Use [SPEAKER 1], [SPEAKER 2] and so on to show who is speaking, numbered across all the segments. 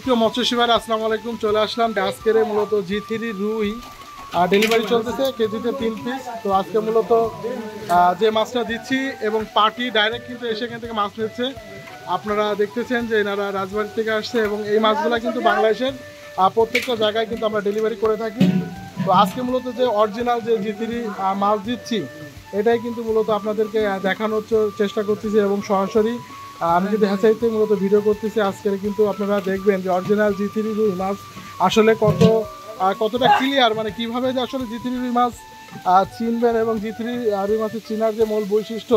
[SPEAKER 1] সুপ্রিয় মৎস্যজীবী ভাইরা আসসালামু আলাইকুম। চলে আসলাম আজকের মূলত G3 রুই ডেলিভারি চলতেছে কেজিতে 3 পিস। তো আজকে মূলত যে মাছটা দিচ্ছি এবং পার্টি ডাইরেক্ট কিন্তু এসে এখান থেকে মাছ নিচ্ছে। আপনারা দেখতেছেন যে এনারা রাজবাড়ি থেকে আসছে এবং এই মাছগুলো কিন্তু বাংলাদেশের প্রত্যেকটা জায়গায় কিন্তু আমরা ডেলিভারি করে থাকি। তো আজকে মূলত যে অরিজিনাল যে G3 মাছ দিচ্ছি এটাই কিন্তু মূলত আপনাদেরকে দেখানোর চেষ্টা করতেছি এবং সরাসরি আমি যদি হ্যাচাইতে মূলত ভিডিও করতেছি। আজকের কিন্তু আপনারা দেখবেন যে অরিজিনাল G3 রুই মাছ আসলে কতটা ক্লিয়ার, মানে কীভাবে যে আসলে G3 রুই মাছ চিনবেন এবং G3 রুই মাছের চিনার যে মূল বৈশিষ্ট্য,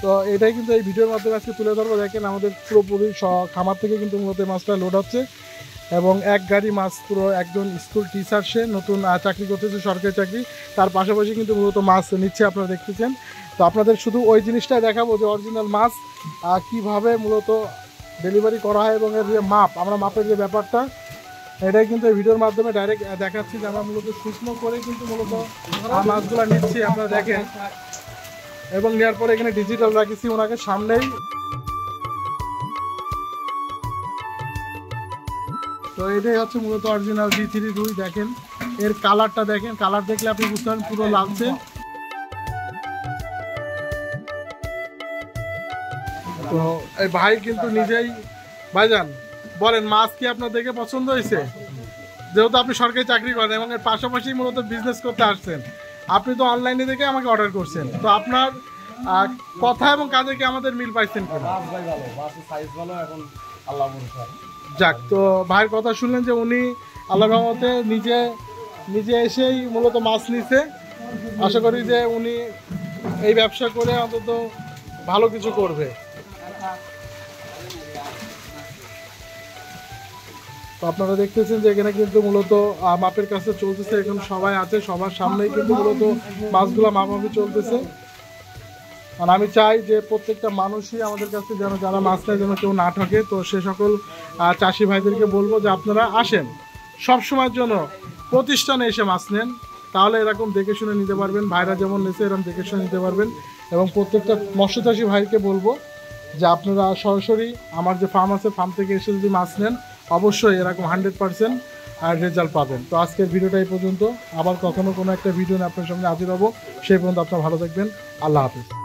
[SPEAKER 1] তো এটাই কিন্তু এই ভিডিওর মাধ্যমে আজকে তুলে ধরবো। দেখেন আমাদের পুরোপুরি খামার থেকে কিন্তু মূলত মাছটা লোড হচ্ছে এবং এক গাড়ি মাছ পুরো একজন স্কুল টিচার, সে নতুন চাকরি করতেছে, সরকারি চাকরি, তার পাশাপাশি কিন্তু মূলত মাছ নিচ্ছে আপনারা দেখতেছেন। তো আপনাদের শুধু ওই জিনিসটাই দেখাবো যে অরিজিনাল মাছ কিভাবে মূলত ডেলিভারি করা হয় এবং এর যে মাপ, আমরা মাপের যে ব্যাপারটা এটাই কিন্তু এই ভিডিওর মাধ্যমে ডাইরেক্ট দেখাচ্ছি যে আমরা মূলত শুকনো করে কিন্তু মূলত মাছগুলো নিচ্ছি আপনারা দেখেন। এবং নেওয়ার পরে এখানে ডিজিটাল রাখেছি ওনাকে সামনেই। তো এটাই হচ্ছে মূলত অরিজিনাল G3 রুই। দেখেন এর কালারটা, দেখেন কালার দেখলে আপনি বুঝতে পারেন পুরো লালচে। তো এই ভাই কিন্তু নিজেই, ভাইজান বলেন মাছ কি আপনার দেখে পছন্দ হয়েছে? যেহেতু আপনি সরকারি চাকরি করেন এবং এর পাশাপাশি মূলত বিজনেস করতে আসছেন, আপনি তো অনলাইনে দেখে আমাকে অর্ডার করছেন, তো আপনার কথা এবং কাজে কি আমাদের মিল পাইছেন কিনা? যাক, তো ভাইয়ের কথা শুনলেন যে উনি আল্লাহর রহমতে নিজে এসেই মূলত মাছ নিছে। আশা করি যে উনি এই ব্যবসা করে অন্তত ভালো কিছু করবে। তো আপনারা দেখতেছেন যে এখানে কিন্তু মূলত মাপের কাছে চলতেছে, এখন সবাই আছে, সবার সামনেই কিন্তু মূলত মাছগুলো মাপামাপি চলতেছে। আর আমি চাই যে প্রত্যেকটা মানুষই আমাদের কাছে যেন, যারা মাছ নেয় যেন কেউ না ঠকে। তো সে সকল চাষি ভাইদেরকে বলবো যে আপনারা আসেন সবসময়ের জন্য প্রতিষ্ঠানে এসে মাছ নেন, তাহলে এরকম দেখে শুনে নিতে পারবেন। ভাইরা যেমন নেছে এরকম দেখে শুনে নিতে পারবেন। এবং প্রত্যেকটা মৎস্যচাষী ভাইকে বলবো যে আপনারা সরাসরি আমার যে ফার্ম আছে, ফার্ম থেকে এসে যদি মাছ নেন অবশ্যই এরকম 100% রেজাল্ট পাবেন। তো আজকের ভিডিওটা এই পর্যন্ত। আবার কখনো কোনো একটা ভিডিও নিয়ে আপনার সামনে হাজির হব। সেই পর্যন্ত আপনারা ভালো থাকবেন। আল্লাহ হাফিজ।